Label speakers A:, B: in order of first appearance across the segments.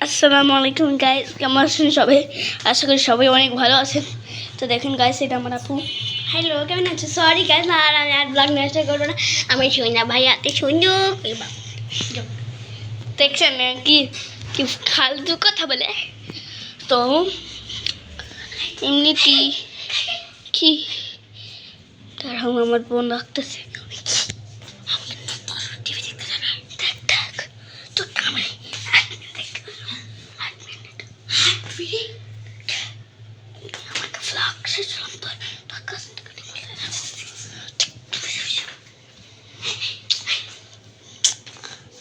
A: আসসালামু আলাইকুম গাইস, কেমন আছেন সবাই? আশা করি সবাই অনেক ভালো আছেন। তো দেখেন গাইস, এটা আমার আপু। হ্যালো, কেমন আছো? সরি গাইস, না আর ব্লগ নষ্ট করবো না। আমি শুনি না ভাই, আতে শুনু দেখছেন কি কি ফালতু কথা বলে। তো এমনিতে কি তারাও আমার বোন রাখতেছে।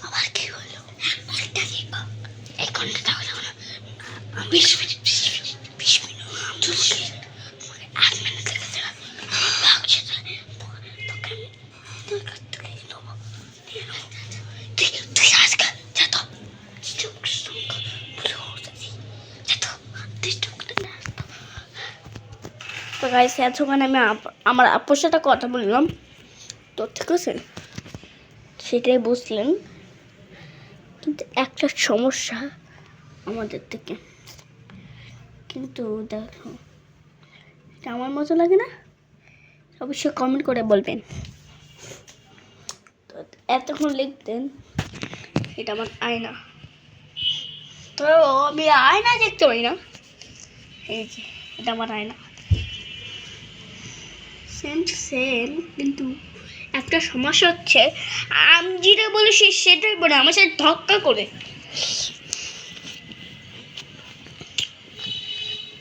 A: আবার কি হলো? এক ঘন্টা তাহলে 20 মিনিট 20 মিনিট 8 মিনিট লেগে যাবে। লাগছে তোর কাছ থেকে নেবো। তুই আজকাল যা তো তো গাইস, এতক্ষণ আমি আমার আপুর সাথে কথা বললাম। তো ঠিক আছে, সেটাই বুঝলেন। কিন্তু একটা সমস্যা আমাদের থেকে, কিন্তু দেখো এটা আমার মতো লাগে না? অবশ্যই কমেন্ট করে বলবেন। তো এতক্ষণ লিখতেন এটা আমার আয়না, তো আমি আয়না দেখতে পাই না। এই যে এটা আমার আয়না, সেম সেম। কিন্তু একটা সমস্যা হচ্ছে, আমি যেটা বলি সেটাই বলে আমার সাথে ধক্কা করে।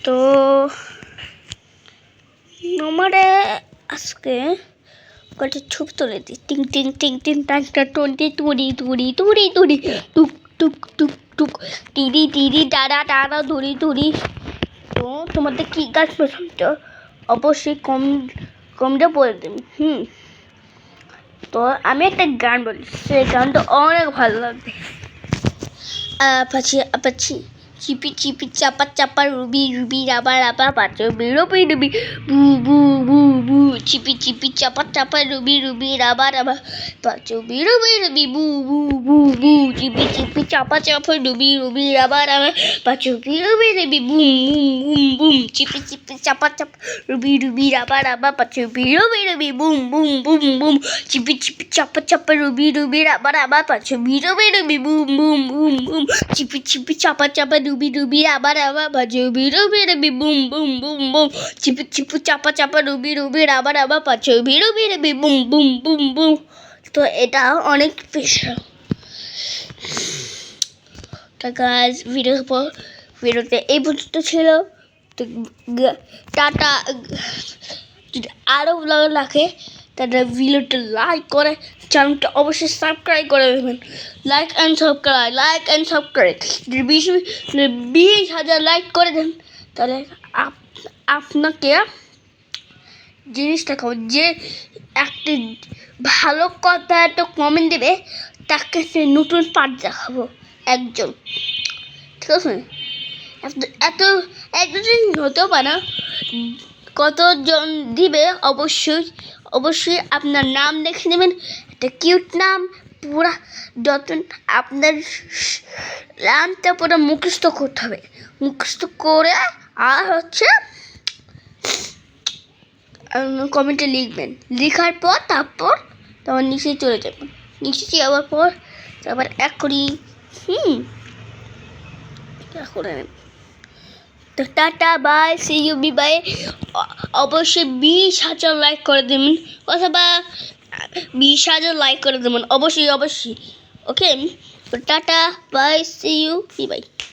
A: তো আমারে আজকে কয়েকটা ছবি তুলে দিই। টিং টিং টিং টিং টাংটা টন্টি তুড়ি তুড়ি তুড়ি তুড়ি টুক টুক টুক টুক টিড়ি টিড়ি টাড়া টাড়া ধুড়ি ধুড়ি। তো তোমাদের কী গাছ পছন্দ অবশ্যই কমটা বলে দেবেন। তো আমি একটা গান বলি, সেই গানটা অনেক ভালো লাগবে। আপাছি আপাছি চিপি চিপি চাপা চাপা রুবি রুবি রাবা রাবা পাচো বিরবি রুবি বু বু বু বু চিপি চিপি চাপা চাপা রুবি রুবি রাবা রাবা পাচো বিরবি রুবি বু বু বু বু চিপি চিপি চাপা চাপা রুবি রুবি রাবা রাবা পাচো বিরবি রুবি বুম বুম বুম বুম চিপি চিপি চাপা চাপা রুবি রুবি রাবা রাবা পাচো বিরবি রুবি বুম বুম বুম বুম চিপি চিপি চাপা চাপা রুবি রুবি রাবা রাবা পাচো বিরবি রুবি বুম বুম বুম বুম চিপি চিপি চাপা চাপা রুবি রুবি আবার আবার বাজে বিরবি রবি বুম বুম বুম বুম চিপি চিপি চাপা চাপা রুবি রুবি আবার আবার পাচ্ছে বিরবি রবি বুম বুম বুম বুম। তো এটা অনেক স্পেশাল। তো গাইস, ভিডিওতে এই পর্যন্ত ছিল। তো টাটা। যদি আরও ভালো লাগে তাহলে ভিডিওটা লাইক করে চ্যানেলটা অবশ্যই সাবস্ক্রাইব করে দেবেন। লাইক অ্যান্ড সাবস্ক্রাইব যদি 20,000 লাইক করে দেন, তাহলে আপনাকে জিনিসটা খাবো। যে একটা ভালো কথা একটা কমেন্ট দেবে, তাকে সে নতুন পার্ট দেখাবো একজন। ঠিক আছে? এত একজন হতেও পারে না, কতজন দিবে অবশ্যই আপনার নাম দেখে নেবেন। একটা কিউট নাম, পুরা যত আপনার নামটা পুরো মুখস্থ করতে হবে। মুখস্থ করে আর হচ্ছে কমেন্টে লিখবেন। লেখার পর তারপর নিচে চলে যাবেন। নিচে যাওয়ার পর তারপর এখনই করে নেবেন। তো tata, bye, see you, bye bye. অবশ্যই 20,000 লাইক করে দেবেন, অথবা 20,000 লাইক করে দেবেন অবশ্যই। ওকে, তো tata, bye, see you, bye by.